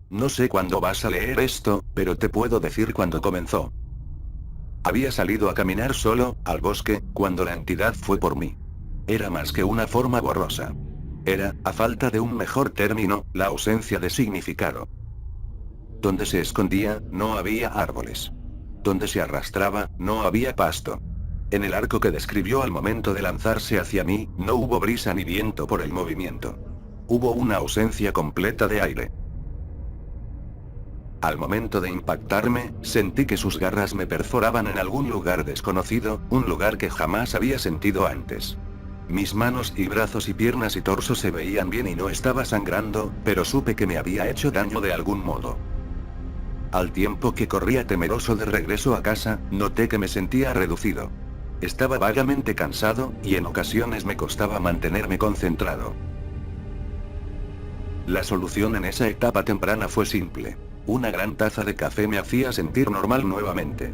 No sé cuándo vas a leer esto, pero te puedo decir cuándo comenzó. Había salido a caminar solo, al bosque, cuando la entidad fue por mí. Era más que una forma borrosa. Era, a falta de un mejor término, la ausencia de significado. Donde se escondía, no había árboles. Donde se arrastraba, no había pasto. En el arco que describió al momento de lanzarse hacia mí, no hubo brisa ni viento por el movimiento. Hubo una ausencia completa de aire. Al momento de impactarme, sentí que sus garras me perforaban en algún lugar desconocido, un lugar que jamás había sentido antes. Mis manos y brazos y piernas y torso se veían bien y no estaba sangrando, pero supe que me había hecho daño de algún modo. Al tiempo que corría temeroso de regreso a casa, noté que me sentía reducido. Estaba vagamente cansado, y en ocasiones me costaba mantenerme concentrado. La solución en esa etapa temprana fue simple. Una gran taza de café me hacía sentir normal nuevamente.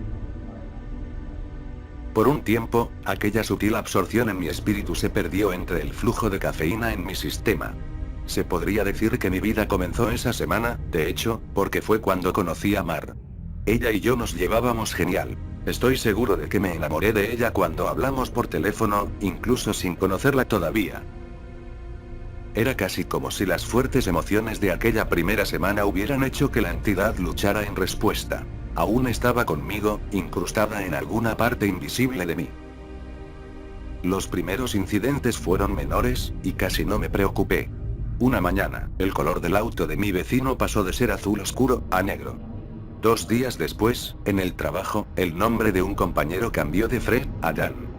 Por un tiempo, aquella sutil absorción en mi espíritu se perdió entre el flujo de cafeína en mi sistema. Se podría decir que mi vida comenzó esa semana, de hecho, porque fue cuando conocí a Mar. Ella y yo nos llevábamos genial. Estoy seguro de que me enamoré de ella cuando hablamos por teléfono, incluso sin conocerla todavía. Era casi como si las fuertes emociones de aquella primera semana hubieran hecho que la entidad luchara en respuesta. Aún estaba conmigo, incrustada en alguna parte invisible de mí. Los primeros incidentes fueron menores, y casi no me preocupé. Una mañana, el color del auto de mi vecino pasó de ser azul oscuro a negro. 2 días después, en el trabajo, el nombre de un compañero cambió de Fred a Dan.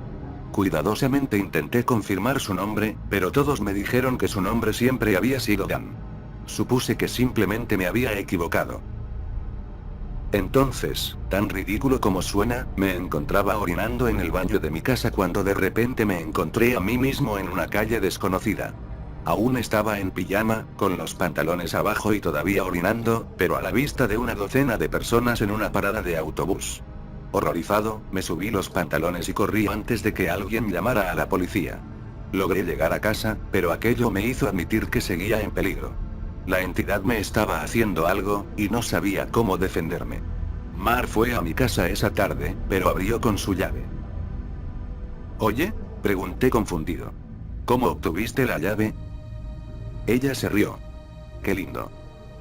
Cuidadosamente intenté confirmar su nombre, pero todos me dijeron que su nombre siempre había sido Dan. Supuse que simplemente me había equivocado. Entonces, tan ridículo como suena, me encontraba orinando en el baño de mi casa cuando de repente me encontré a mí mismo en una calle desconocida. Aún estaba en pijama, con los pantalones abajo y todavía orinando, pero a la vista de una docena de personas en una parada de autobús. Horrorizado, me subí los pantalones y corrí antes de que alguien llamara a la policía. Logré llegar a casa, pero aquello me hizo admitir que seguía en peligro. La entidad me estaba haciendo algo, y no sabía cómo defenderme. Mar fue a mi casa esa tarde, pero abrió con su llave. «Oye», pregunté confundido. «¿Cómo obtuviste la llave?» Ella se rió. «Qué lindo.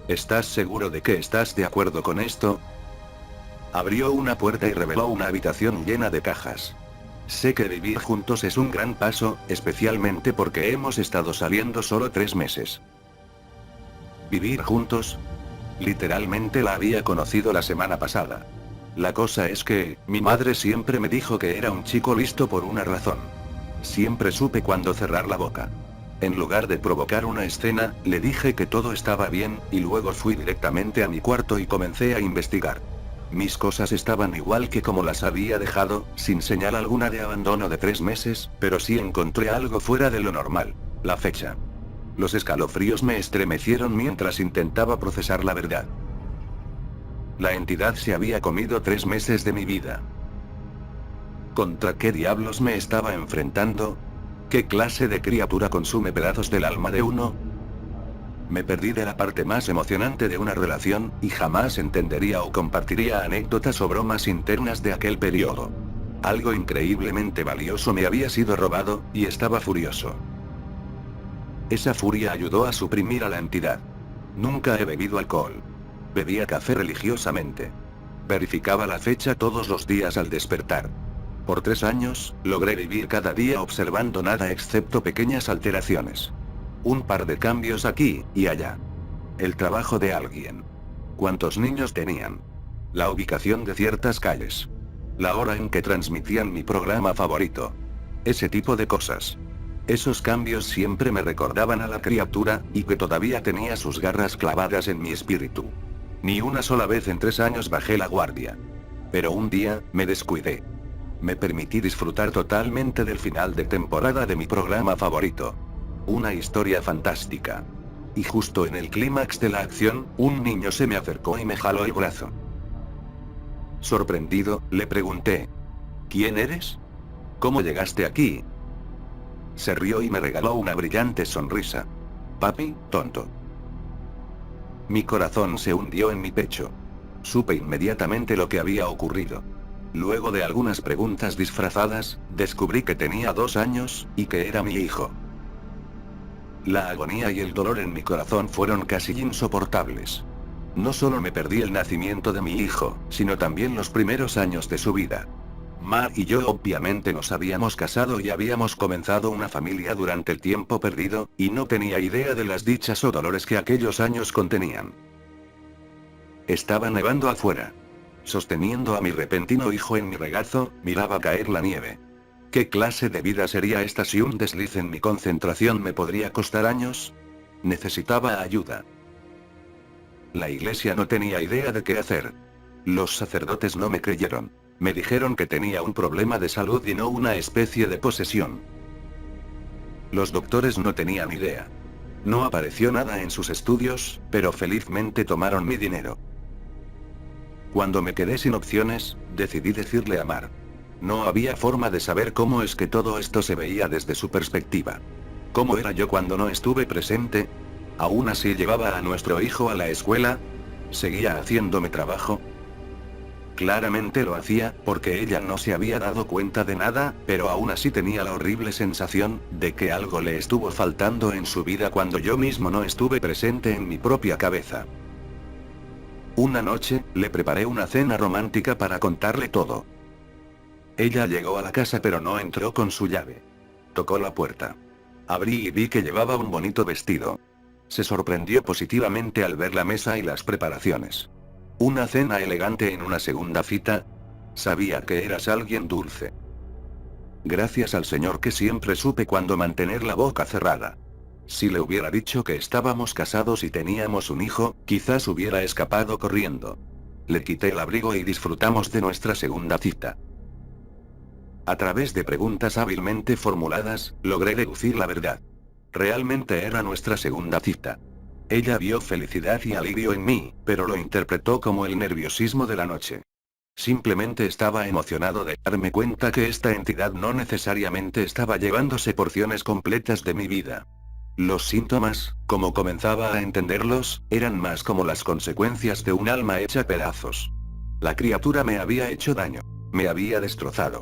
¿Estás seguro de que estás de acuerdo con esto?» Abrió una puerta y reveló una habitación llena de cajas. «Sé que vivir juntos es un gran paso, especialmente porque hemos estado saliendo solo 3 meses». ¿Vivir juntos? Literalmente la había conocido la semana pasada. La cosa es que, mi madre siempre me dijo que era un chico listo por una razón. Siempre supe cuándo cerrar la boca. En lugar de provocar una escena, le dije que todo estaba bien, y luego fui directamente a mi cuarto y comencé a investigar. Mis cosas estaban igual que como las había dejado, sin señal alguna de abandono de 3 meses, pero sí encontré algo fuera de lo normal: la fecha. Los escalofríos me estremecieron mientras intentaba procesar la verdad. La entidad se había comido 3 meses de mi vida. ¿Contra qué diablos me estaba enfrentando? ¿Qué clase de criatura consume pedazos del alma de uno? Me perdí de la parte más emocionante de una relación, y jamás entendería o compartiría anécdotas o bromas internas de aquel periodo. Algo increíblemente valioso me había sido robado, y estaba furioso. Esa furia ayudó a suprimir a la entidad. Nunca he bebido alcohol. Bebía café religiosamente. Verificaba la fecha todos los días al despertar. Por 3 años, logré vivir cada día observando nada excepto pequeñas alteraciones. Un par de cambios aquí y allá. El trabajo de alguien. Cuántos niños tenían. La ubicación de ciertas calles. La hora en que transmitían mi programa favorito. Ese tipo de cosas. Esos cambios siempre me recordaban a la criatura, y que todavía tenía sus garras clavadas en mi espíritu. Ni una sola vez en 3 años bajé la guardia. Pero un día, me descuidé. Me permití disfrutar totalmente del final de temporada de mi programa favorito. Una historia fantástica. Y justo en el clímax de la acción, un niño se me acercó y me jaló el brazo. Sorprendido, le pregunté: «¿Quién eres? ¿Cómo llegaste aquí?» Se rió y me regaló una brillante sonrisa. «Papi, tonto». Mi corazón se hundió en mi pecho. Supe inmediatamente lo que había ocurrido. Luego de algunas preguntas disfrazadas, descubrí que tenía 2 años, y que era mi hijo. La agonía y el dolor en mi corazón fueron casi insoportables. No solo me perdí el nacimiento de mi hijo, sino también los primeros años de su vida. Mar y yo obviamente nos habíamos casado y habíamos comenzado una familia durante el tiempo perdido, y no tenía idea de las dichas o dolores que aquellos años contenían. Estaba nevando afuera. Sosteniendo a mi repentino hijo en mi regazo, miraba caer la nieve. ¿Qué clase de vida sería esta si un desliz en mi concentración me podría costar años? Necesitaba ayuda. La iglesia no tenía idea de qué hacer. Los sacerdotes no me creyeron. Me dijeron que tenía un problema de salud y no una especie de posesión. Los doctores no tenían idea. No apareció nada en sus estudios, pero felizmente tomaron mi dinero. Cuando me quedé sin opciones, decidí decirle a Mar. No había forma de saber cómo es que todo esto se veía desde su perspectiva. ¿Cómo era yo cuando no estuve presente? ¿Aún así llevaba a nuestro hijo a la escuela? ¿Seguía haciendo mi trabajo? Claramente lo hacía, porque ella no se había dado cuenta de nada, pero aún así tenía la horrible sensación de que algo le estuvo faltando en su vida cuando yo mismo no estuve presente en mi propia cabeza. Una noche, le preparé una cena romántica para contarle todo. Ella llegó a la casa pero no entró con su llave. Tocó la puerta. Abrí y vi que llevaba un bonito vestido. Se sorprendió positivamente al ver la mesa y las preparaciones. Una cena elegante en una segunda cita. Sabía que eras alguien dulce. Gracias al Señor que siempre supe cuándo mantener la boca cerrada. Si le hubiera dicho que estábamos casados y teníamos un hijo, quizás hubiera escapado corriendo. Le quité el abrigo y disfrutamos de nuestra segunda cita. A través de preguntas hábilmente formuladas, logré deducir la verdad. Realmente era nuestra segunda cita. Ella vio felicidad y alivio en mí, pero lo interpretó como el nerviosismo de la noche. Simplemente estaba emocionado de darme cuenta que esta entidad no necesariamente estaba llevándose porciones completas de mi vida. Los síntomas, como comenzaba a entenderlos, eran más como las consecuencias de un alma hecha pedazos. La criatura me había hecho daño. Me había destrozado.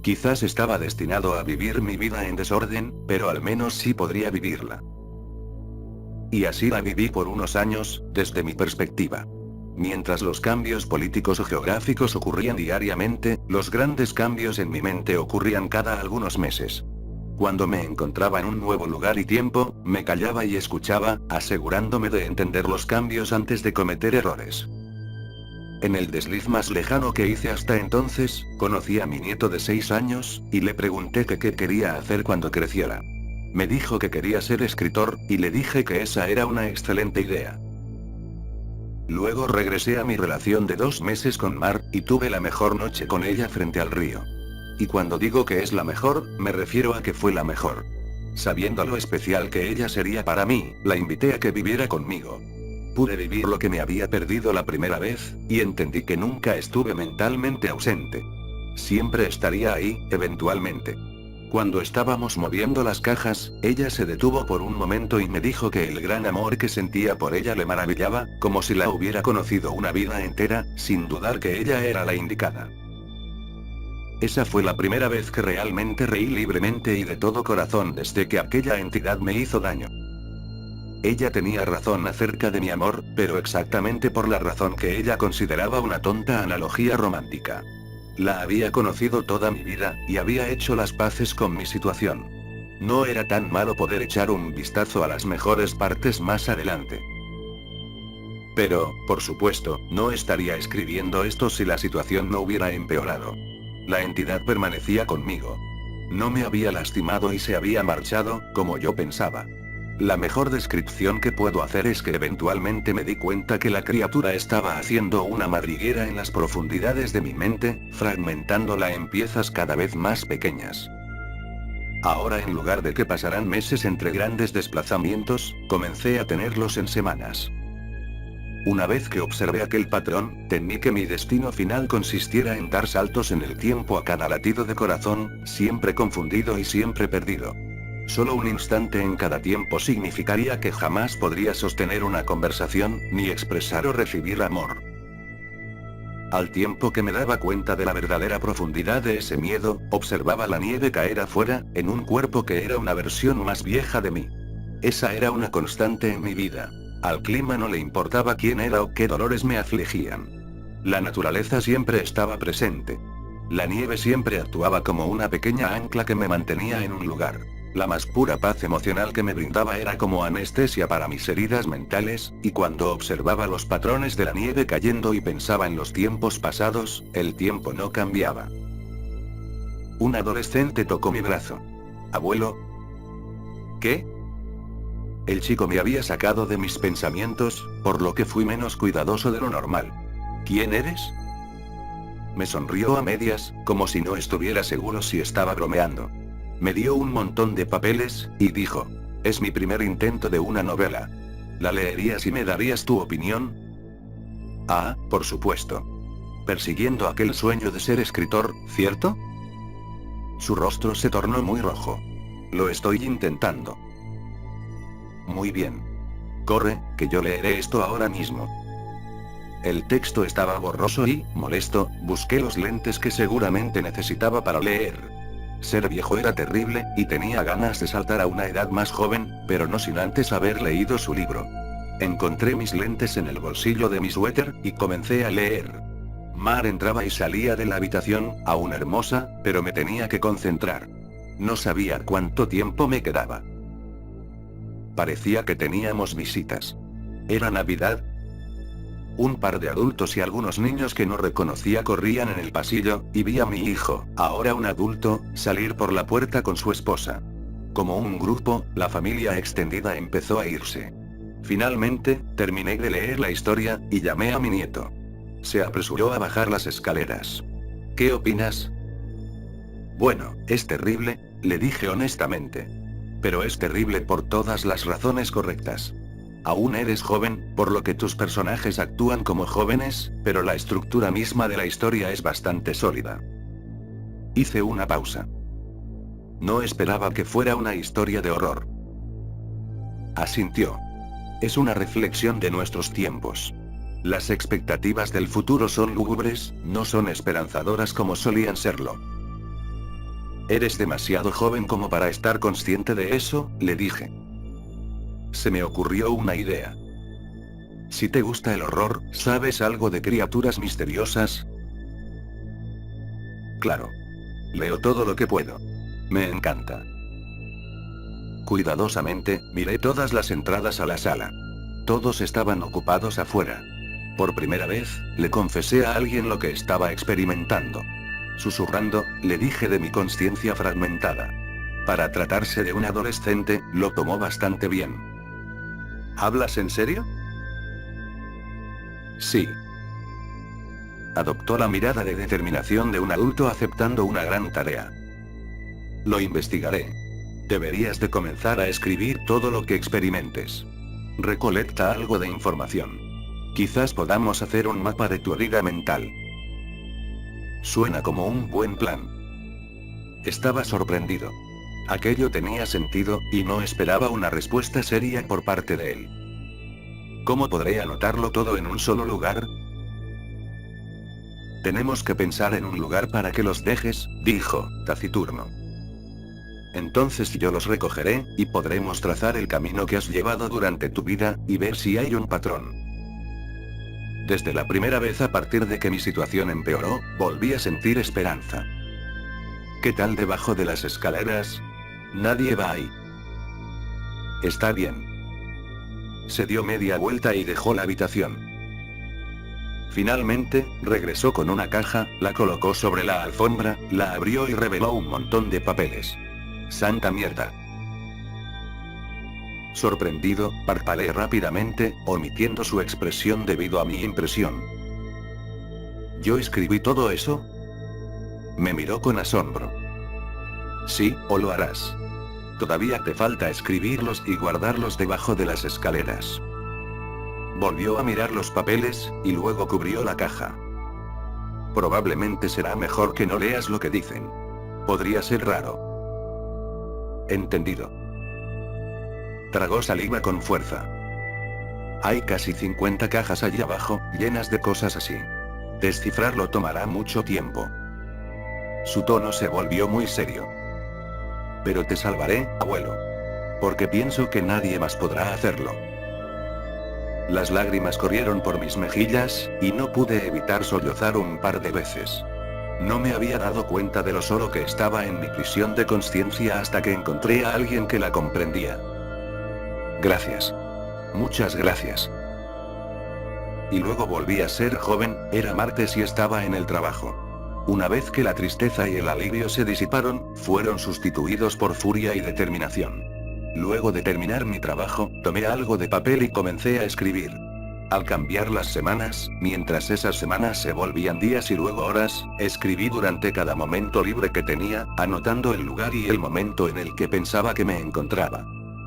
Quizás estaba destinado a vivir mi vida en desorden, pero al menos sí podría vivirla. Y así la viví por unos años, desde mi perspectiva. Mientras los cambios políticos o geográficos ocurrían diariamente, los grandes cambios en mi mente ocurrían cada algunos meses. Cuando me encontraba en un nuevo lugar y tiempo, me callaba y escuchaba, asegurándome de entender los cambios antes de cometer errores. En el desliz más lejano que hice hasta entonces, conocí a mi nieto de 6 años, y le pregunté que qué quería hacer cuando creciera. Me dijo que quería ser escritor, y le dije que esa era una excelente idea. Luego regresé a mi relación de 2 meses con Mar, y tuve la mejor noche con ella frente al río. Y cuando digo que es la mejor, me refiero a que fue la mejor. Sabiendo lo especial que ella sería para mí, la invité a que viviera conmigo. Pude vivir lo que me había perdido la primera vez, y entendí que nunca estuve mentalmente ausente. Siempre estaría ahí, eventualmente. Cuando estábamos moviendo las cajas, ella se detuvo por un momento y me dijo que el gran amor que sentía por ella le maravillaba, como si la hubiera conocido una vida entera, sin dudar que ella era la indicada. Esa fue la primera vez que realmente reí libremente y de todo corazón desde que aquella entidad me hizo daño. Ella tenía razón acerca de mi amor, pero exactamente por la razón que ella consideraba una tonta analogía romántica. La había conocido toda mi vida, y había hecho las paces con mi situación. No era tan malo poder echar un vistazo a las mejores partes más adelante. Pero, por supuesto, no estaría escribiendo esto si la situación no hubiera empeorado. La entidad permanecía conmigo. No me había lastimado y se había marchado, como yo pensaba. La mejor descripción que puedo hacer es que eventualmente me di cuenta que la criatura estaba haciendo una madriguera en las profundidades de mi mente, fragmentándola en piezas cada vez más pequeñas. Ahora, en lugar de que pasaran meses entre grandes desplazamientos, comencé a tenerlos en semanas. Una vez que observé aquel patrón, temí que mi destino final consistiera en dar saltos en el tiempo a cada latido de corazón, siempre confundido y siempre perdido. Solo un instante en cada tiempo significaría que jamás podría sostener una conversación, ni expresar o recibir amor. Al tiempo que me daba cuenta de la verdadera profundidad de ese miedo, observaba la nieve caer afuera, en un cuerpo que era una versión más vieja de mí. Esa era una constante en mi vida. Al clima no le importaba quién era o qué dolores me afligían. La naturaleza siempre estaba presente. La nieve siempre actuaba como una pequeña ancla que me mantenía en un lugar. La más pura paz emocional que me brindaba era como anestesia para mis heridas mentales, y cuando observaba los patrones de la nieve cayendo y pensaba en los tiempos pasados, el tiempo no cambiaba. Un adolescente tocó mi brazo. «Abuelo». ¿Qué? El chico me había sacado de mis pensamientos, por lo que fui menos cuidadoso de lo normal. «¿Quién eres?». Me sonrió a medias, como si no estuviera seguro si estaba bromeando. Me dio un montón de papeles, y dijo: «Es mi primer intento de una novela. ¿La leerías y me darías tu opinión?». «Ah, por supuesto. Persiguiendo aquel sueño de ser escritor, ¿cierto?». Su rostro se tornó muy rojo. «Lo estoy intentando». «Muy bien. Corre, que yo leeré esto ahora mismo». El texto estaba borroso y, molesto, busqué los lentes que seguramente necesitaba para leer. Ser viejo era terrible, y tenía ganas de saltar a una edad más joven, pero no sin antes haber leído su libro. Encontré mis lentes en el bolsillo de mi suéter, y comencé a leer. Mar entraba y salía de la habitación, aún hermosa, pero me tenía que concentrar. No sabía cuánto tiempo me quedaba. Parecía que teníamos visitas. Era Navidad. Un par de adultos y algunos niños que no reconocía corrían en el pasillo, y vi a mi hijo, ahora un adulto, salir por la puerta con su esposa. Como un grupo, la familia extendida empezó a irse. Finalmente, terminé de leer la historia, y llamé a mi nieto. Se apresuró a bajar las escaleras. «¿Qué opinas?». «Bueno, es terrible», le dije honestamente. «Pero es terrible por todas las razones correctas. Aún eres joven, por lo que tus personajes actúan como jóvenes, pero la estructura misma de la historia es bastante sólida». Hice una pausa. No esperaba que fuera una historia de horror. Asintió. «Es una reflexión de nuestros tiempos. Las expectativas del futuro son lúgubres, no son esperanzadoras como solían serlo». «Eres demasiado joven como para estar consciente de eso», le dije. Se me ocurrió una idea. «Si te gusta el horror, ¿sabes algo de criaturas misteriosas?». «Claro. Leo todo lo que puedo. Me encanta». Cuidadosamente, miré todas las entradas a la sala. Todos estaban ocupados afuera. Por primera vez, le confesé a alguien lo que estaba experimentando. Susurrando, le dije de mi consciencia fragmentada. Para tratarse de un adolescente, lo tomó bastante bien. «¿Hablas en serio?». «Sí». Adoptó la mirada de determinación de un adulto aceptando una gran tarea. «Lo investigaré. Deberías de comenzar a escribir todo lo que experimentes. Recolecta algo de información. Quizás podamos hacer un mapa de tu herida mental». «Suena como un buen plan». Estaba sorprendido. Aquello tenía sentido, y no esperaba una respuesta seria por parte de él. «¿Cómo podré anotarlo todo en un solo lugar?». «Tenemos que pensar en un lugar para que los dejes», dijo, taciturno. «Entonces yo los recogeré, y podremos trazar el camino que has llevado durante tu vida, y ver si hay un patrón». Desde la primera vez a partir de que mi situación empeoró, volví a sentir esperanza. «¿Qué tal debajo de las escaleras? Nadie va ahí». «Está bien». Se dio media vuelta y dejó la habitación. Finalmente, regresó con una caja, la colocó sobre la alfombra, la abrió y reveló un montón de papeles. «¡Santa mierda!». Sorprendido, parpadeé rápidamente, omitiendo su expresión debido a mi impresión. «¿Yo escribí todo eso?». Me miró con asombro. «Sí, o lo harás. Todavía te falta escribirlos y guardarlos debajo de las escaleras». Volvió a mirar los papeles, y luego cubrió la caja. «Probablemente será mejor que no leas lo que dicen. Podría ser raro». Entendido. Tragó saliva con fuerza. Hay casi 50 cajas allí abajo, llenas de cosas así. Descifrarlo tomará mucho tiempo. Su tono se volvió muy serio. Pero te salvaré, abuelo. Porque pienso que nadie más podrá hacerlo. Las lágrimas corrieron por mis mejillas, y no pude evitar sollozar un par de veces. No me había dado cuenta de lo solo que estaba en mi prisión de conciencia hasta que encontré a alguien que la comprendía. Gracias. Muchas gracias. Y luego volví a ser joven, era martes y estaba en el trabajo. Una vez que la tristeza y el alivio se disiparon, fueron sustituidos por furia y determinación. Luego de terminar mi trabajo, tomé algo de papel y comencé a escribir. Al cambiar las semanas, mientras esas semanas se volvían días y luego horas, escribí durante cada momento libre que tenía, anotando el lugar y el momento en el que pensaba que me encontraba.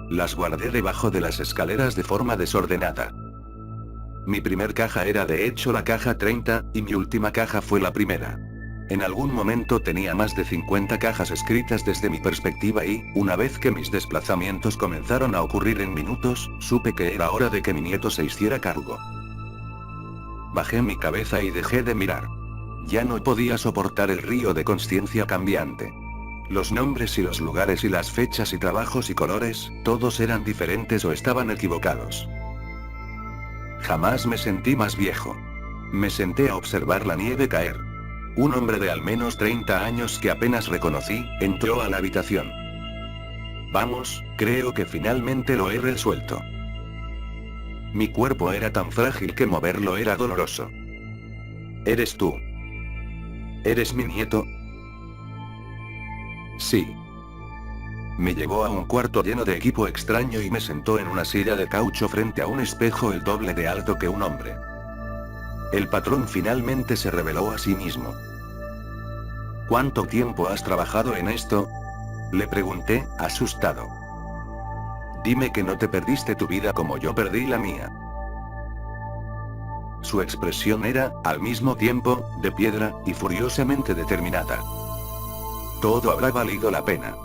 Las guardé debajo de las escaleras de forma desordenada. Mi primer caja era de hecho la caja 30, y mi última caja fue la primera. En algún momento tenía más de 50 cajas escritas desde mi perspectiva y, una vez que mis desplazamientos comenzaron a ocurrir en minutos, supe que era hora de que mi nieto se hiciera cargo. Bajé mi cabeza y dejé de mirar. Ya no podía soportar el río de conciencia cambiante. Los nombres y los lugares y las fechas y trabajos y colores, todos eran diferentes o estaban equivocados. Jamás me sentí más viejo. Me senté a observar la nieve caer. Un hombre de al menos 30 años que apenas reconocí, entró a la habitación. Vamos, creo que finalmente lo he resuelto. Mi cuerpo era tan frágil que moverlo era doloroso. ¿Eres tú? ¿Eres mi nieto? Sí. Me llevó a un cuarto lleno de equipo extraño y me sentó en una silla de caucho frente a un espejo el doble de alto que un hombre. El patrón finalmente se reveló a sí mismo. ¿Cuánto tiempo has trabajado en esto? Le pregunté, asustado. Dime que no te perdiste tu vida como yo perdí la mía. Su expresión era, al mismo tiempo, de piedra, y furiosamente determinada. Todo habrá valido la pena.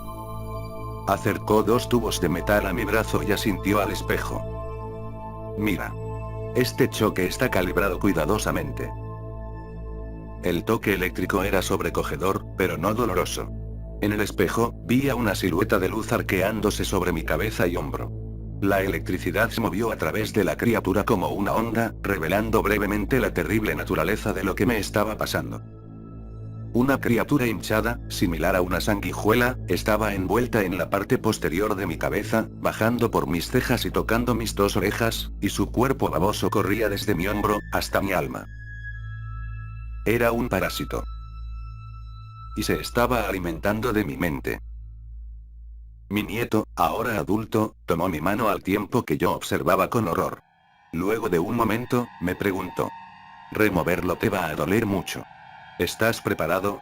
Acercó 2 tubos de metal a mi brazo y asintió al espejo. Mira. Este choque está calibrado cuidadosamente. El toque eléctrico era sobrecogedor, pero no doloroso. En el espejo, vi a una silueta de luz arqueándose sobre mi cabeza y hombro. La electricidad se movió a través de la criatura como una onda, revelando brevemente la terrible naturaleza de lo que me estaba pasando. Una criatura hinchada, similar a una sanguijuela, estaba envuelta en la parte posterior de mi cabeza, bajando por mis cejas y tocando mis 2 orejas, y su cuerpo baboso corría desde mi hombro, hasta mi alma. Era un parásito. Y se estaba alimentando de mi mente. Mi nieto, ahora adulto, tomó mi mano al tiempo que yo observaba con horror. Luego de un momento, me preguntó. Removerlo te va a doler mucho. ¿Estás preparado?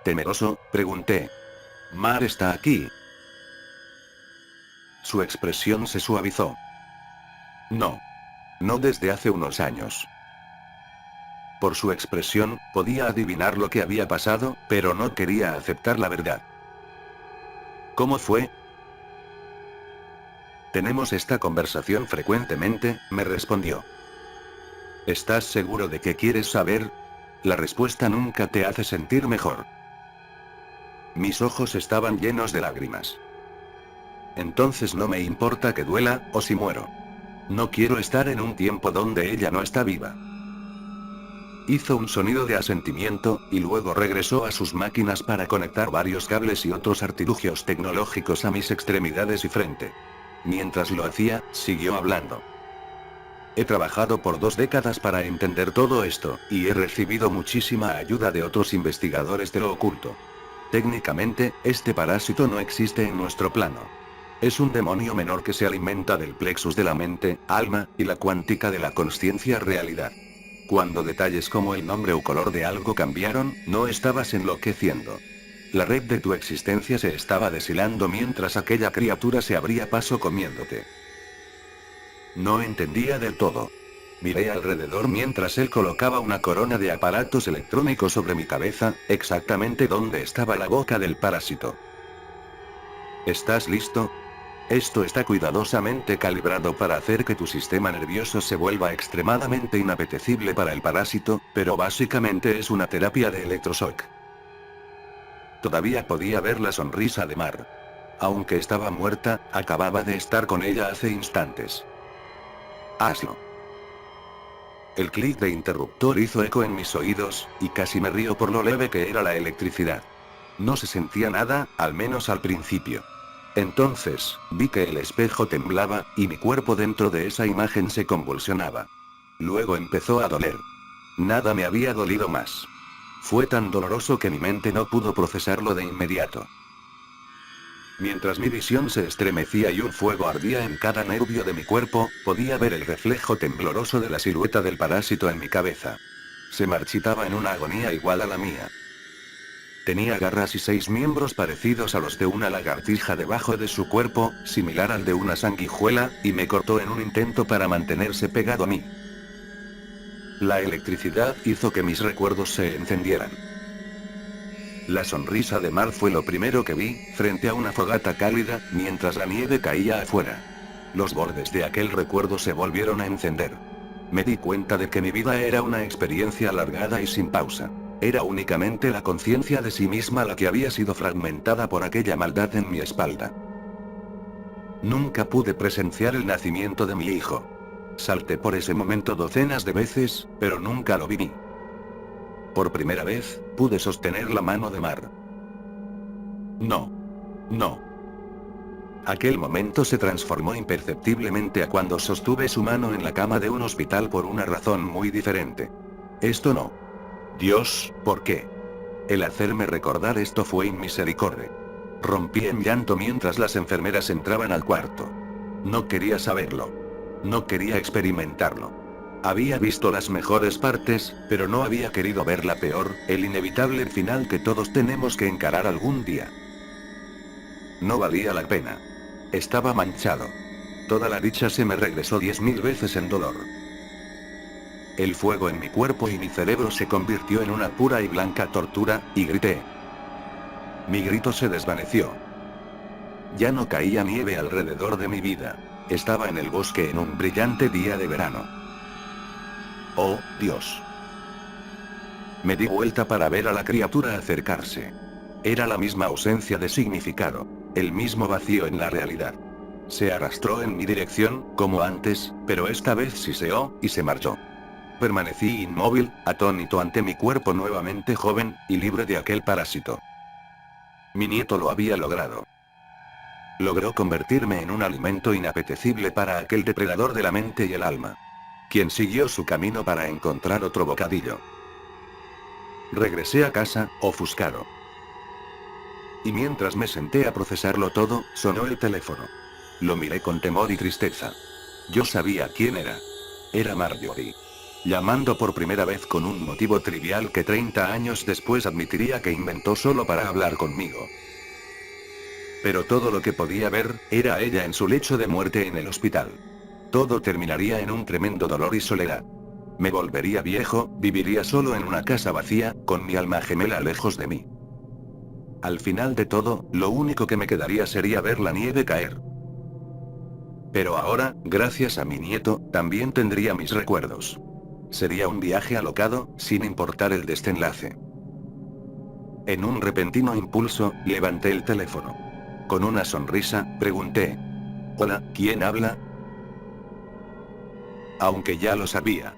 Temeroso, pregunté. Mar está aquí. Su expresión se suavizó. No. No desde hace unos años. Por su expresión, podía adivinar lo que había pasado, pero no quería aceptar la verdad. ¿Cómo fue? Tenemos esta conversación frecuentemente, me respondió. ¿Estás seguro de que quieres saber? La respuesta nunca te hace sentir mejor. Mis ojos estaban llenos de lágrimas. Entonces no me importa que duela, o si muero. No quiero estar en un tiempo donde ella no está viva. Hizo un sonido de asentimiento, y luego regresó a sus máquinas para conectar varios cables y otros artilugios tecnológicos a mis extremidades y frente. Mientras lo hacía, siguió hablando. He trabajado por 2 décadas para entender todo esto, y he recibido muchísima ayuda de otros investigadores de lo oculto. Técnicamente, este parásito no existe en nuestro plano. Es un demonio menor que se alimenta del plexus de la mente, alma, y la cuántica de la consciencia realidad. Cuando detalles como el nombre o color de algo cambiaron, no estabas enloqueciendo. La red de tu existencia se estaba deshilando mientras aquella criatura se abría paso comiéndote. No entendía del todo. Miré alrededor mientras él colocaba una corona de aparatos electrónicos sobre mi cabeza, exactamente donde estaba la boca del parásito. ¿Estás listo? Esto está cuidadosamente calibrado para hacer que tu sistema nervioso se vuelva extremadamente inapetecible para el parásito, pero básicamente es una terapia de electroshock. Todavía podía ver la sonrisa de Mar. Aunque estaba muerta, acababa de estar con ella hace instantes. Hazlo. El clic de interruptor hizo eco en mis oídos, y casi me río por lo leve que era la electricidad. No se sentía nada, al menos al principio. Entonces, vi que el espejo temblaba, y mi cuerpo dentro de esa imagen se convulsionaba. Luego empezó a doler. Nada me había dolido más. Fue tan doloroso que mi mente no pudo procesarlo de inmediato. Mientras mi visión se estremecía y un fuego ardía en cada nervio de mi cuerpo, podía ver el reflejo tembloroso de la silueta del parásito en mi cabeza. Se marchitaba en una agonía igual a la mía. Tenía garras y 6 miembros parecidos a los de una lagartija debajo de su cuerpo, similar al de una sanguijuela, y me cortó en un intento para mantenerse pegado a mí. La electricidad hizo que mis recuerdos se encendieran. La sonrisa de Mar fue lo primero que vi, frente a una fogata cálida, mientras la nieve caía afuera. Los bordes de aquel recuerdo se volvieron a encender. Me di cuenta de que mi vida era una experiencia alargada y sin pausa. Era únicamente la conciencia de sí misma la que había sido fragmentada por aquella maldad en mi espalda. Nunca pude presenciar el nacimiento de mi hijo. Salté por ese momento docenas de veces, pero nunca lo viví. Por primera vez, pude sostener la mano de Mar. No. No. Aquel momento se transformó imperceptiblemente a cuando sostuve su mano en la cama de un hospital por una razón muy diferente. Esto no. Dios, ¿por qué? El hacerme recordar esto fue inmisericordia. Rompí en llanto mientras las enfermeras entraban al cuarto. No quería saberlo. No quería experimentarlo. Había visto las mejores partes, pero no había querido ver la peor, el inevitable final que todos tenemos que encarar algún día. No valía la pena. Estaba manchado. Toda la dicha se me regresó 10.000 veces en dolor. El fuego en mi cuerpo y mi cerebro se convirtió en una pura y blanca tortura, y grité. Mi grito se desvaneció. Ya no caía nieve alrededor de mi vida. Estaba en el bosque en un brillante día de verano. ¡Oh, Dios! Me di vuelta para ver a la criatura acercarse. Era la misma ausencia de significado, el mismo vacío en la realidad. Se arrastró en mi dirección, como antes, pero esta vez siseó, y se marchó. Permanecí inmóvil, atónito ante mi cuerpo nuevamente joven, y libre de aquel parásito. Mi nieto lo había logrado. Logró convertirme en un alimento inapetecible para aquel depredador de la mente y el alma. Quien siguió su camino para encontrar otro bocadillo. Regresé a casa, ofuscado. Y mientras me senté a procesarlo todo, sonó el teléfono. Lo miré con temor y tristeza. Yo sabía quién era. Era Marjorie. Llamando por primera vez con un motivo trivial que 30 años después admitiría que inventó solo para hablar conmigo. Pero todo lo que podía ver, era ella en su lecho de muerte en el hospital. Todo terminaría en un tremendo dolor y soledad. Me volvería viejo, viviría solo en una casa vacía, con mi alma gemela lejos de mí. Al final de todo, lo único que me quedaría sería ver la nieve caer. Pero ahora, gracias a mi nieto, también tendría mis recuerdos. Sería un viaje alocado, sin importar el desenlace. En un repentino impulso, levanté el teléfono. Con una sonrisa, pregunté. Hola, ¿quién habla? Aunque ya lo sabía.